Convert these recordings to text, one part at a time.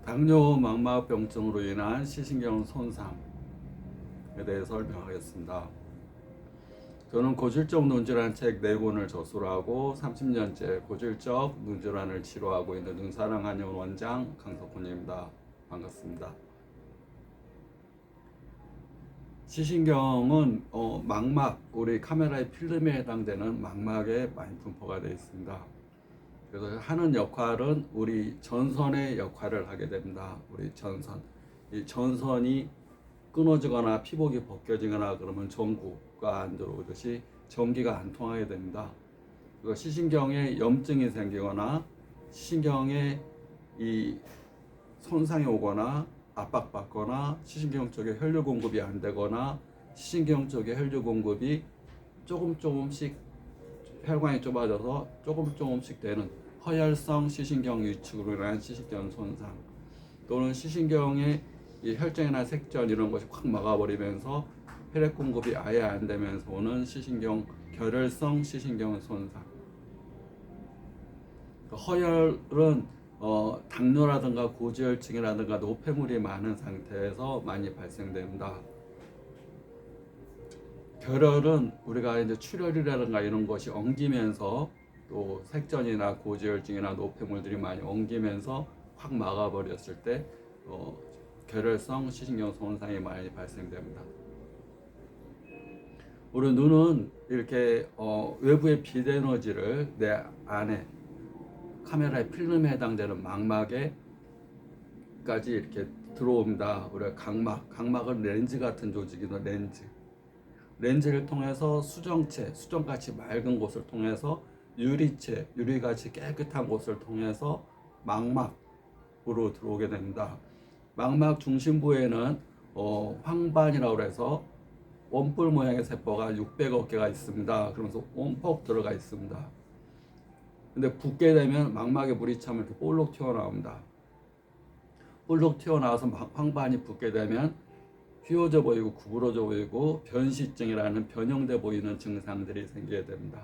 당뇨 망막병증으로 인한 시신경 손상에 대해 설명하겠습니다. 저는 고질적 눈질환 책 4권을 저술을 하고 30년째 고질적 눈질환을 치료하고 있는 눈사랑한의원 원장 강석훈입니다. 반갑습니다. 시신경은 망막, 우리 카메라의 필름에 해당되는 망막에 많이 분포가 되어 있습니다. 그래서 하는 역할은 우리 전선의 역할을 하게 됩니다. 우리 전선. 이 전선이 끊어지거나 피복이 벗겨지거나 그러면 전구가 안 들어오듯이 전기가 안 통하게 됩니다. 그리고 시신경에 염증이 생기거나 시신경에 이 손상이 오거나 압박받거나 시신경 쪽에 혈류 공급이 안 되거나 시신경 쪽에 혈류 공급이 조금씩 혈관이 좁아져서 조금씩 되는 허혈성 시신경 위축으로 인한 시신경 손상, 또는 시신경의 이 혈전이나 색전 이런 것이 확 막아버리면서 혈액 공급이 아예 안 되면서 오는 시신경 결혈성 시신경 손상. 허혈은 당뇨라든가 고지혈증이라든가 노폐물이 많은 상태에서 많이 발생됩니다. 결혈은 우리가 이제 출혈이라든가 이런 것이 엉기면서 또 색전이나 고지혈증이나 노폐물들이 많이 엉기면서 확 막아버렸을 때 결혈성 시신경 손상이 많이 발생됩니다. 우리 눈은 이렇게 외부의 빛 에너지를 내 안에 카메라의 필름에 해당되는 망막에까지 이렇게 들어옵니다. 우리가 각막은 렌즈 같은 조직이나 렌즈를 통해서 수정체, 수정같이 맑은 곳을 통해서 유리체, 유리같이 깨끗한 곳을 통해서 망막으로 들어오게 됩니다. 망막 중심부에는 황반이라고 해서 원뿔 모양의 세포가 600억 개가 있습니다. 그러면서 원폭 들어가 있습니다. 근데 붓게 되면 망막에 물이 차면 이렇게 볼록 튀어나옵니다. 볼록 튀어나와서 황반이 붓게 되면 휘어져 보이고 구부러져 보이고 변시증이라는 변형돼 보이는 증상들이 생기게 됩니다.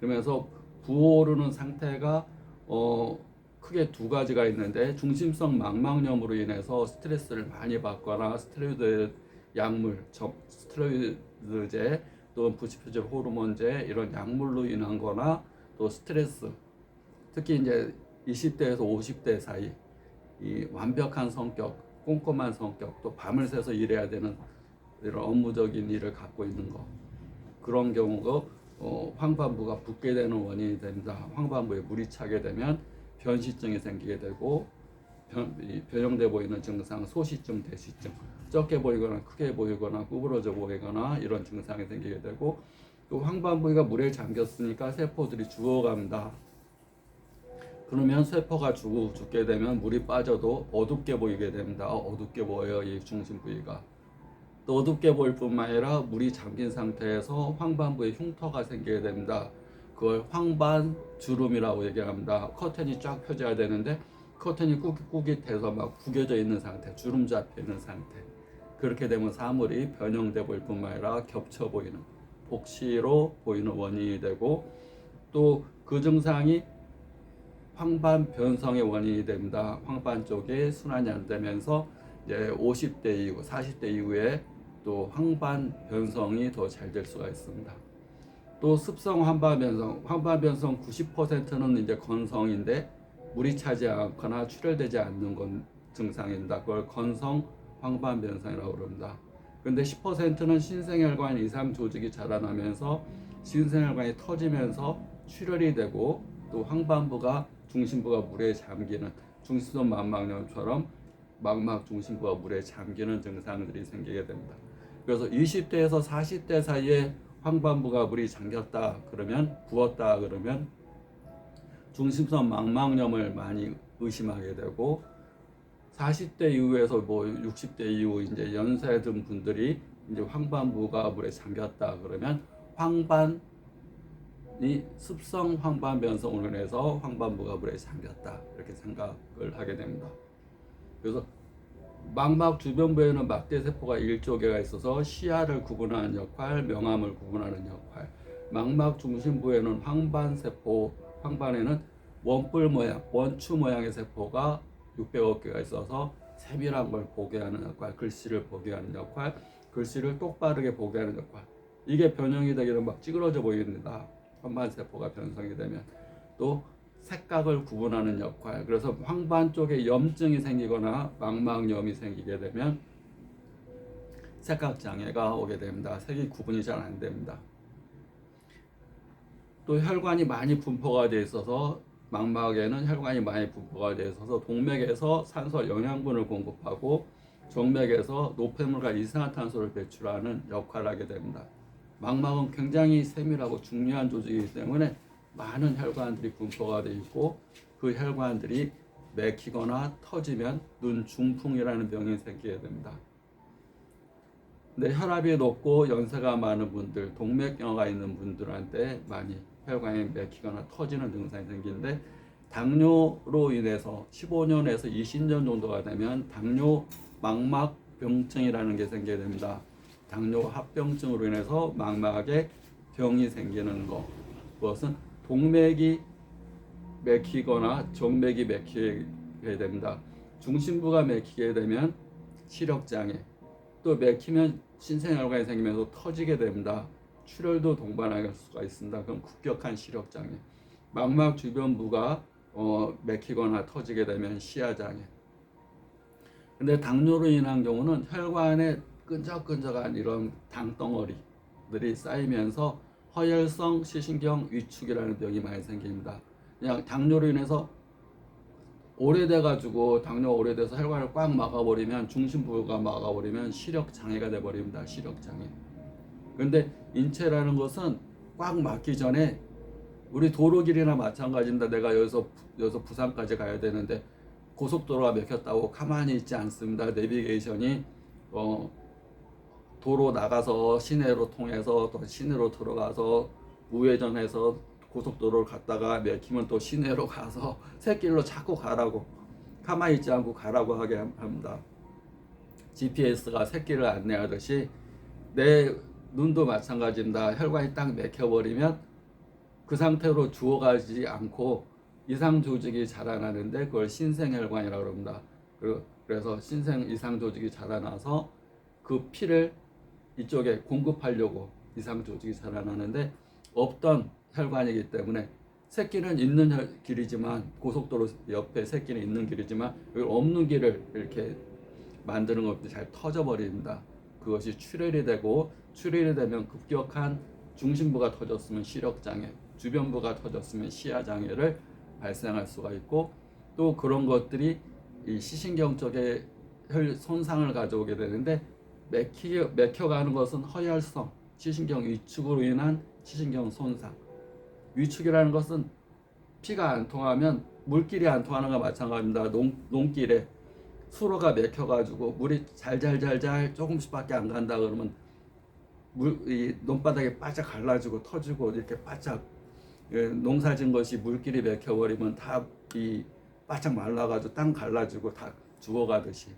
그러면서 부어오르는 상태가 크게 두 가지가 있는데, 중심성 망막염으로 인해서 스트레스를 많이 받거나 스테로이드 약물, 스테로이드제 또는 부치표질 호르몬제 이런 약물로 인한 거나 또 스트레스, 특히 이제 20대에서 50대 사이 이 완벽한 성격, 꼼꼼한 성격, 또 밤을 새서 일해야 되는 이런 업무적인 일을 갖고 있는 거, 그런 경우가 황반부가 붓게 되는 원인이 됩니다. 황반부에 물이 차게 되면 변시증이 생기게 되고 변형돼 보이는 증상, 소시증, 대시증, 적게 보이거나 크게 보이거나 구부러져 보이거나 이런 증상이 생기게 되고, 또 황반부가 물에 잠겼으니까 세포들이 죽어갑니다. 그러면 세포가 죽게 되면 물이 빠져도 어둡게 보이게 됩니다. 어둡게 보여요, 이 중심 부위가. 또 어둡게 보일 뿐만 아니라 물이 잠긴 상태에서 황반부에 흉터가 생기게 됩니다. 그걸 황반 주름이라고 얘기합니다. 커튼이 쫙 펴져야 되는데 커튼이 꾸깃꾸깃해서 막 구겨져 있는 상태, 주름 잡혀 있는 상태. 그렇게 되면 사물이 변형돼 보일 뿐만 아니라 겹쳐 보이는, 복시로 보이는 원인이 되고, 또 그 증상이 황반 변성의 원인이 됩니다. 황반 쪽에 순환이 안 되면서 이제 50대 이후, 40대 이후에 또 황반 변성이 더 잘 될 수가 있습니다. 또 습성 황반 변성 90%는 이제 건성인데 물이 차지 않거나 출혈되지 않는 건 증상입니다. 그걸 건성 황반 변성이라고 그럽니다. 근데 10%는 신생혈관 이상 조직이 자라나면서 신생혈관이 터지면서 출혈이 되고, 또 황반부가 중심부가 물에 잠기는, 중심성 망막염처럼 망막 중심부가 물에 잠기는 증상들이 생기게 됩니다. 그래서 20대에서 40대 사이에 황반부가 물이 잠겼다 그러면, 부었다 그러면 중심성 망막염을 많이 의심하게 되고, 40대 이후에서 60대 이후 이제 연세 든 분들이 이제 황반부가 물에 잠겼다 그러면 황반이 습성 황반 변성으로 인해서 황반부가 물에 잠겼다, 이렇게 생각을 하게 됩니다. 그래서 망막 주변부에는 막대세포가 1조 개가 있어서 시야를 구분하는 역할, 명암을 구분하는 역할. 망막 중심부에는 황반세포, 황반에는 원뿔 모양, 원추 모양의 세포가 600억 개가 있어서 세밀한 걸 보게 하는 역할, 글씨를 보게 하는 역할, 글씨를 똑바르게 보게 하는 역할. 이게 변형이 되기는 막 찌그러져 보입니다. 현반세포가 변성이 되면. 또 색각을 구분하는 역할. 그래서 황반 쪽에 염증이 생기거나 망막염이 생기게 되면 색각 장애가 오게 됩니다. 색이 구분이 잘 안 됩니다. 또 혈관이 많이 분포가 되어 있어서 망막에는 혈관이 많이 분포가 되어 있어서 동맥에서 산소 영양분을 공급하고 정맥에서 노폐물과 이산화탄소를 배출하는 역할을 하게 됩니다. 망막은 굉장히 세밀하고 중요한 조직이기 때문에 많은 혈관들이 분포가 되어 있고 그 혈관들이 막히거나 터지면 눈 중풍이라는 병이 생기게 됩니다. 근데 혈압이 높고 연세가 많은 분들, 동맥경화가 있는 분들한테 많이 혈관이 막히거나 터지는 증상이 생기는데 당뇨로 인해서 15년에서 20년 정도가 되면 당뇨 망막병증이라는 게 생기게 됩니다. 당뇨 합병증으로 인해서 망막에 병이 생기는 것. 그것은 동맥이 막히거나 정맥이 막히게 됩니다. 중심부가 막히게 되면 시력장애, 또 막히면 신생혈관이 생기면서 터지게 됩니다. 출혈도 동반할 수가 있습니다. 그럼 급격한 시력장애. 망막 주변부가 막히거나 터지게 되면 시야장애. 근데 당뇨로 인한 경우는 혈관에 끈적끈적한 이런 당덩어리들이 쌓이면서 허혈성 시신경 위축이라는 병이 많이 생깁니다. 그냥 당뇨로 인해서 오래돼가지고 당뇨가 오래돼서 혈관을 꽉 막아버리면 중심부가 막아버리면 시력장애가 돼버립니다. 시력장애. 그런데 인체라는 것은 꽉 막기 전에 우리 도로길이나 마찬가지입니다. 내가 여기서 부산까지 가야 되는데 고속도로가 막혔다고 가만히 있지 않습니다. 내비게이션이 도로 나가서 시내로 통해서 또 시내로 들어가서 우회전해서 고속도로를 갔다가 막히면 또 시내로 가서 샛길로 자꾸 가라고, 가만히 있지 않고 가라고 하게 합니다. GPS가 샛길을 안내하듯이 내 눈도 마찬가지입니다. 혈관이 딱 막혀버리면 그 상태로 주워가지 않고 이상 조직이 자라나는데 그걸 신생혈관이라고 합니다. 그래서 신생 이상 조직이 자라나서 그 피를 이쪽에 공급하려고 이상 조직이 자라나는데 없던 혈관이기 때문에 새끼는 있는 길이지만 고속도로 옆에 새끼는 있는 길이지만 여기 없는 길을 이렇게 만드는 것도 잘 터져버립니다. 그것이 출혈이 되고 출혈이 되면 급격한 중심부가 터졌으면 시력장애, 주변부가 터졌으면 시야장애를 발생할 수가 있고 또 그런 것들이 이 시신경 쪽에 혈 손상을 가져오게 되는데 막혀가는 것은 허혈성 시신경 위축으로 인한 시신경 손상. 위축이라는 것은 피가 안 통하면 물길이 안 통하는 것과 마찬가지입니다. 농길에 수로가 막혀가지고 물이 잘잘잘잘 조금씩밖에 안 간다 그러면 이 논바닥에 바짝 갈라지고 터지고 이렇게 바짝 농사진 것이 물길이 막혀버리면 다 이 바짝 말라가지고 땅 갈라지고 다 죽어가듯이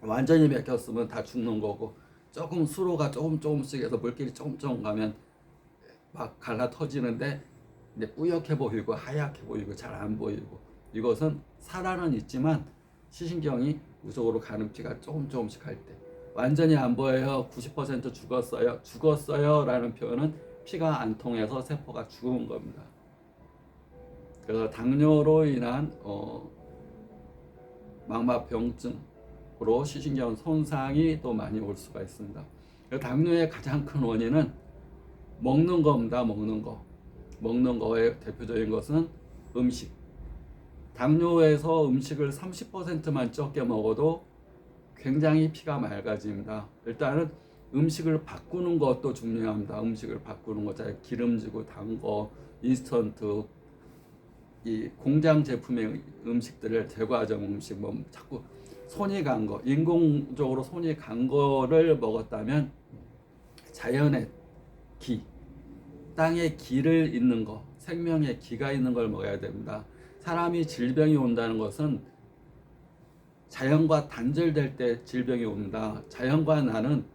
완전히 막혔으면 다 죽는 거고 조금 수로가 조금씩 해서 물길이 조금 가면 막 갈라 터지는데 이제 뿌옇게 보이고 하얗게 보이고 잘 안 보이고 이것은 살아는 있지만 시신경이 우속으로 가는 피가 조금씩 갈 때 완전히 안 보여요. 90% 죽었어요 라는 표현은 피가 안 통해서 세포가 죽은 겁니다. 그래서 당뇨로 인한 망막병증으로 시신경 손상이 또 많이 올 수가 있습니다. 당뇨의 가장 큰 원인은 먹는 겁니다. 먹는 거의 대표적인 것은 음식. 당뇨에서 음식을 30%만 적게 먹어도 굉장히 피가 맑아집니다. 일단은 음식을 바꾸는 것도 중요합니다. 음식을 바꾸는 것, 기름지고 단 거, 인스턴트, 이 공장 제품의 음식들을 제과점 음식, 뭐 자꾸 손이 간 거, 인공적으로 손이 간 거를 먹었다면 자연의 기, 땅에 기를 있는 거, 생명의 기가 있는 걸 먹어야 됩니다. 사람이 질병이 온다는 것은 자연과 단절될 때 질병이 옵니다. 자연과 나는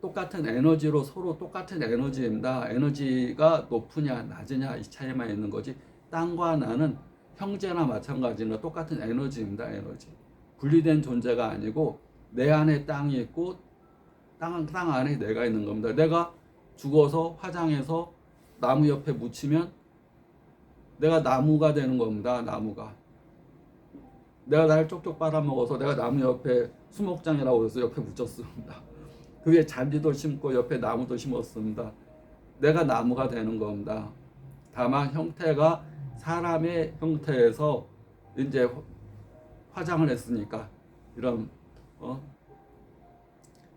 똑같은 에너지로 서로 똑같은 에너지입니다. 에너지가 높으냐 낮으냐 이 차이만 있는 거지 땅과 나는 형제나 마찬가지로 똑같은 에너지입니다. 에너지. 분리된 존재가 아니고 내 안에 땅이 있고 땅 안에 내가 있는 겁니다. 내가 죽어서 화장해서 나무 옆에 묻히면 내가 나무가 되는 겁니다. 나무가. 내가 날 쪽쪽 빨아먹어서 내가 나무 옆에 수목장이라고 해서 옆에 묻혔습니다. 그 위에 잔디도 심고 옆에 나무도 심었습니다. 내가 나무가 되는 겁니다. 다만 형태가 사람의 형태에서 이제 화장을 했으니까 이런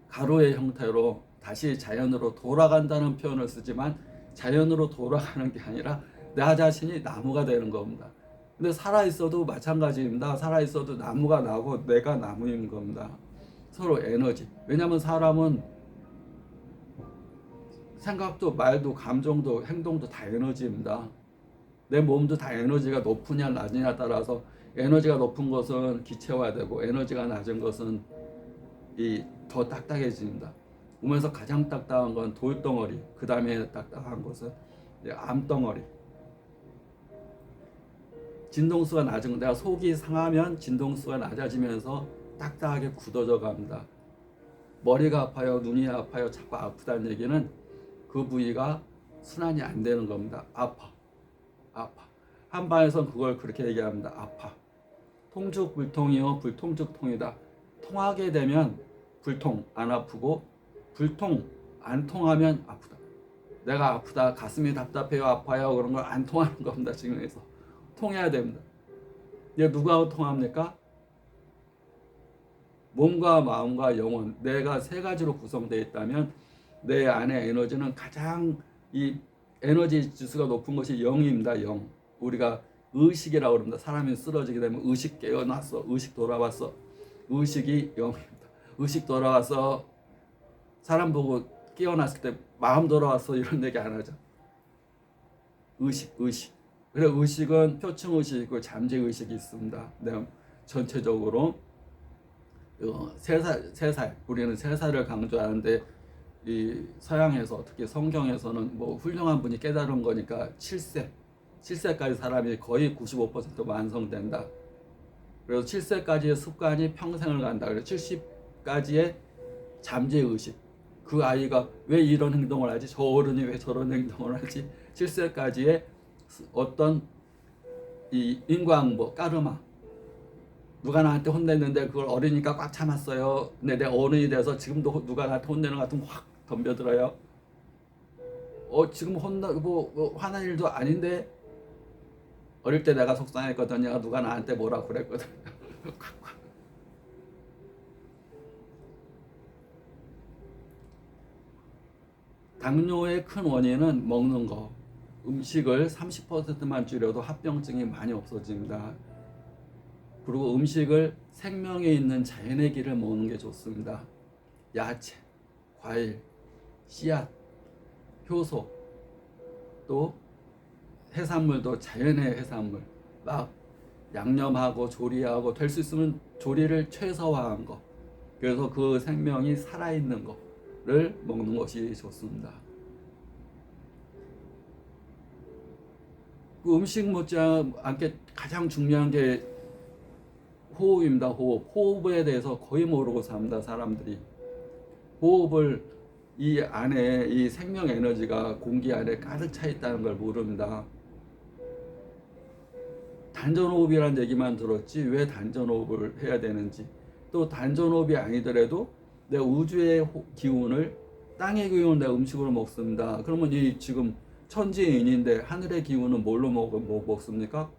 가루의 형태로 다시 자연으로 돌아간다는 표현을 쓰지만 자연으로 돌아가는 게 아니라 나 자신이 나무가 되는 겁니다. 근데 살아있어도 마찬가지입니다. 살아있어도 나무가 나고 내가 나무인 겁니다. 서로 에너지. 왜냐하면 사람은 생각도 말도 감정도 행동도 다 에너지입니다. 내 몸도 다 에너지가 높으냐 낮으냐 따라서 에너지가 높은 것은 기체화되고 에너지가 낮은 것은 더 딱딱해집니다. 몸에서 가장 딱딱한 건 돌덩어리, 그 다음에 딱딱한 것은 암덩어리. 진동수가 낮은 건 내가 속이 상하면 진동수가 낮아지면서 딱딱하게 굳어져 갑니다. 머리가 아파요, 눈이 아파요, 자꾸 아프다는 얘기는 그 부위가 순환이 안 되는 겁니다. 아파. 한방에선 그걸 그렇게 얘기합니다. 아파. 통죽불통이요, 불통죽통이다. 통하게 되면 불통, 안 아프고 불통, 안 통하면 아프다. 내가 아프다, 가슴이 답답해요, 아파요, 그런 걸 안 통하는 겁니다. 지금에서 통해야 됩니다. 이게 누가 통합니까? 몸과 마음과 영혼, 내가 세 가지로 구성되어 있다면 내 안에 에너지는 가장 이 에너지 지수가 높은 것이 영입니다. 영. 우리가 의식이라고 합니다. 사람이 쓰러지게 되면 의식 깨어났어, 의식 돌아왔어. 의식이 영입니다. 의식 돌아와서 사람 보고 깨어났을 때 마음 돌아왔어 이런 얘기 안 하죠. 의식. 그래 의식은 표층 의식이고 잠재 의식이 있습니다. 네, 전체적으로 3살 우리는 3살을 강조하는데 이 서양에서 특히 성경에서는 뭐 훌륭한 분이 깨달은 거니까 7세까지 사람이 거의 95% 완성된다. 그래서 7세까지의 습관이 평생을 간다. 그래서 70까지의 잠재 의식. 그 아이가 왜 이런 행동을 하지? 저 어른이 왜 저런 행동을 하지? 7세까지의 어떤 이 인과응보, 까르마. 누가 나한테 혼냈는데 그걸 어리니까 꽉 참았어요. 근데 내가 어른이 돼서 지금도 누가 나한테 혼내는 것 같으면 확 덤벼들어요. 지금 화난 일도 아닌데 어릴 때 내가 속상했거든요. 누가 나한테 뭐라고 그랬거든요. 당뇨의 큰 원인은 먹는 거. 음식을 30%만 줄여도 합병증이 많이 없어집니다. 그리고 음식을 생명에 있는 자연의 길을 먹는 게 좋습니다. 야채, 과일, 씨앗, 효소, 또 해산물도 자연의 해산물, 막 양념하고 조리하고 될 수 있으면 조리를 최소화한 거. 그래서 그 생명이 살아있는 거를 먹는 것이 좋습니다. 그 음식 못지않게 가장 중요한 게 호흡입니다. 호흡에 대해서 거의 모르고 삽니다. 사람들이 호흡을 이 안에 이 생명 에너지가 공기 안에 가득 차 있다는 걸 모릅니다. 단전호흡이라는 얘기만 들었지 왜 단전호흡을 해야 되는지, 또 단전호흡이 아니더라도 내 우주의 기운을, 땅의 기운을 내 음식으로 먹습니다. 그러면 이 지금 천지인인데 하늘의 기운은 뭘로 먹습니까?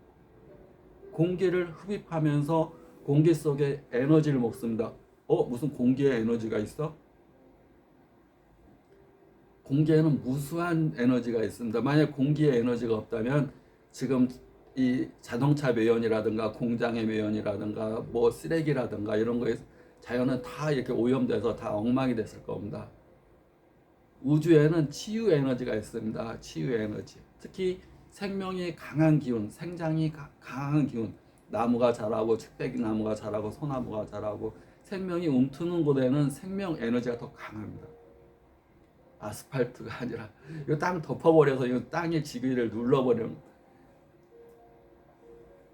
공기를 흡입하면서 공기 속에 에너지를 먹습니다. 무슨 공기에 에너지가 있어? 공기에는 무수한 에너지가 있습니다. 만약 공기에 에너지가 없다면 지금 이 자동차 매연이라든가 공장의 매연이라든가 뭐 쓰레기라든가 이런 거에 자연은 다 이렇게 오염돼서 다 엉망이 됐을 겁니다. 우주에는 치유 에너지가 있습니다. 치유 에너지. 특히 생명이 강한 기운, 생장이 강한 기운. 나무가 자라고 측백이 나무가 자라고 소나무가 자라고 생명이 움트는 곳에는 생명 에너지가 더 강합니다. 아스팔트가 아니라 이 땅 덮어버려서 이 땅의 지기를 눌러버리는.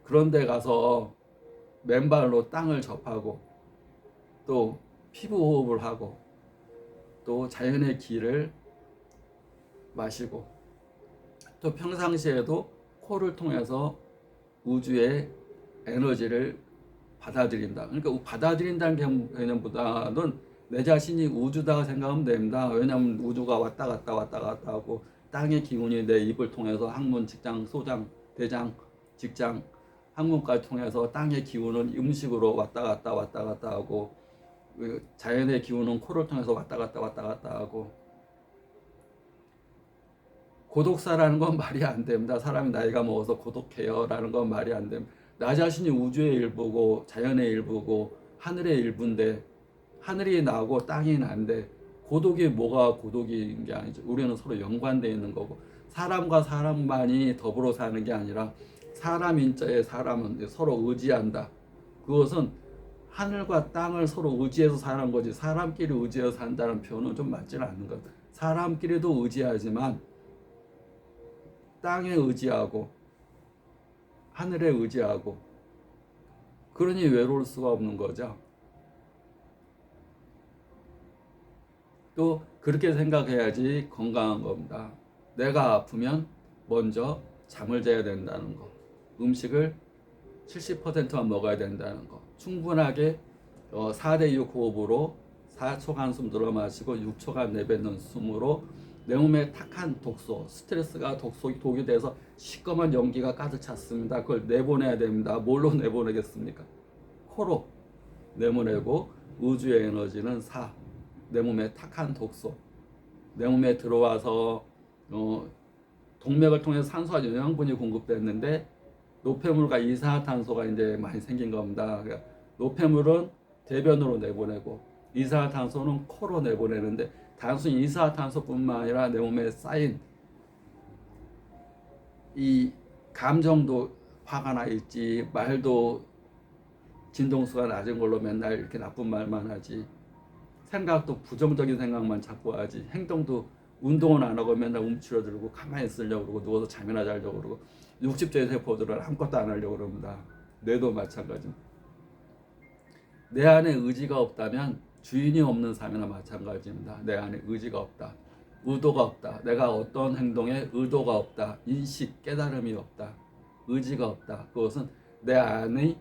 그런데 가서 맨발로 땅을 접하고 또 피부 호흡을 하고 또 자연의 기를 마시고 또 평상시에도 코를 통해서 우주의 에너지를 받아들인다. 그러니까 받아들인다는 개념보다는 내 자신이 우주다 생각하면 됩니다. 왜냐하면 우주가 왔다 갔다 하고 땅의 기운이 내 입을 통해서 학문, 직장, 소장, 대장, 직장, 학문까지 통해서 땅의 기운은 음식으로 왔다 갔다 하고 자연의 기운은 코를 통해서 왔다 갔다 하고 고독사라는 건 말이 안 됩니다. 사람이 나이가 먹어서 고독해요 라는 건 말이 안 됩니다. 나 자신이 우주의 일부고 자연의 일부고 하늘의 일부인데 하늘이 나고 땅이 난데 고독이 뭐가 고독인 게 아니죠. 우리는 서로 연관되어 있는 거고 사람과 사람만이 더불어 사는 게 아니라 사람 인자의 사람은 서로 의지한다. 그것은 하늘과 땅을 서로 의지해서 사는 거지 사람끼리 의지해서 산다는 표현은 좀 맞지는 않는 것. 사람끼리도 의지하지만 땅에 의지하고 하늘에 의지하고 그러니 외로울 수가 없는 거죠. 또 그렇게 생각해야지 건강한 겁니다. 내가 아프면 먼저 잠을 자야 된다는 거, 음식을 70%만 먹어야 된다는 거, 충분하게 4대 6 호흡으로 4초간 숨 들어 마시고 6초간 내뱉는 숨으로 내 몸에 탁한 독소, 스트레스가 독이 돼서 시꺼먼 연기가 가득 찼습니다. 그걸 내보내야 됩니다. 뭘로 내보내겠습니까? 코로 내보내고 우주의 에너지는 내 몸에 탁한 독소, 내 몸에 들어와서 동맥을 통해서 산소와 영양분이 공급됐는데 노폐물과 이산화탄소가 이제 많이 생긴 겁니다. 그러니까 노폐물은 대변으로 내보내고 이산화탄소는 코로 내보내는데 단순히 이산화탄소뿐만 아니라 내 몸에 쌓인 이 감정도 화가 나 있지, 말도 진동수가 낮은 걸로 맨날 이렇게 나쁜 말만 하지, 생각도 부정적인 생각만 자꾸 하지, 행동도 운동은 안 하고 맨날 움츠러들고 가만히 있으려고 그러고 누워서 잠이나 자려고 그러고 60대 세포들은 아무것도 안 하려고 그럽니다. 뇌도 마찬가지입니다. 내 안에 의지가 없다면 주인이 없는 삶이나 마찬가지입니다. 내 안에 의지가 없다, 의도가 없다, 내가 어떤 행동에 의도가 없다, 인식, 깨달음이 없다, 의지가 없다. 그것은 내 안에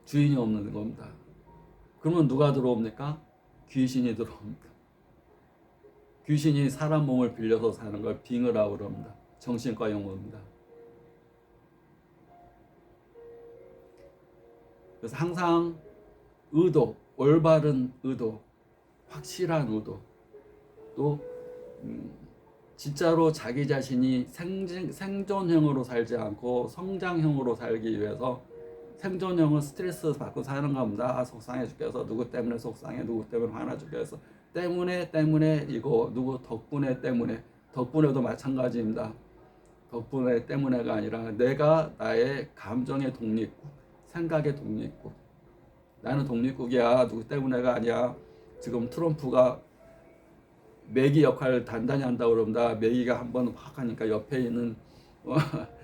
주인이 없는 겁니다. 그러면 누가 들어옵니까? 귀신이 들어옵니다. 귀신이 사람 몸을 빌려서 사는 걸 빙의라고 그럽니다. 정신과 용어입니다. 그래서 항상 의도, 올바른 의도, 확실한 의도, 또 진짜로 자기 자신이 생존형으로 살지 않고 성장형으로 살기 위해서, 생존형은 스트레스 받고 사는 겁니다. 속상해 죽겠어, 누구 때문에 속상해, 누구 때문에 화나 죽겠어, 때문에 이거 누구 덕분에도 마찬가지입니다. 덕분에 때문에가 아니라 내가 나의 감정의 독립국, 생각의 독립국, 나는 독립국이야, 누구 때문에가 아니야. 지금 트럼프가 매기 역할을 단단히 한다고 그럽니다. 매기가 한번 확 하니까 옆에 있는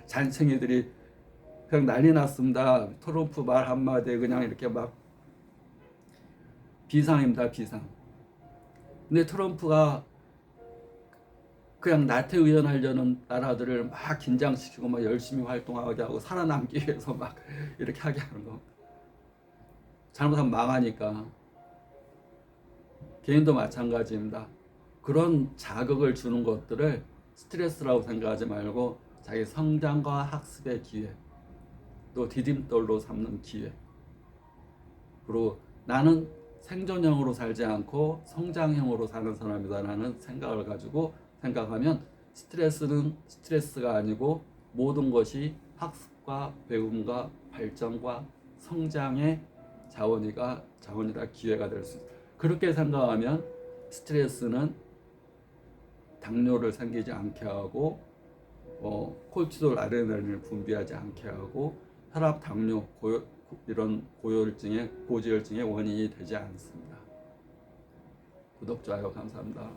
잔챙이들이 그냥 난리 났습니다. 트럼프 말 한마디에 그냥 이렇게 막 비상입니다. 비상. 근데 트럼프가 그냥 나태의연하려는 나라들을 막 긴장시키고 막 열심히 활동하게 하고 살아남기 위해서 막 이렇게 하게 하는 겁니다. 잘못하면 망하니까. 개인도 마찬가지입니다. 그런 자극을 주는 것들을 스트레스라고 생각하지 말고 자기 성장과 학습의 기회, 또 디딤돌로 삼는 기회, 그리고 나는 생존형으로 살지 않고 성장형으로 사는 사람이다라는 생각을 가지고 생각하면 스트레스는 스트레스가 아니고 모든 것이 학습과 배움과 발전과 성장의 자원이라 기회가 될 수 있습니다. 그렇게 생각하면 스트레스는 당뇨를 생기지 않게 하고 콜티졸, 아드레날린을 분비하지 않게 하고 혈압, 당뇨, 이런 고지혈증의 원인이 되지 않습니다. 구독, 좋아요 감사합니다.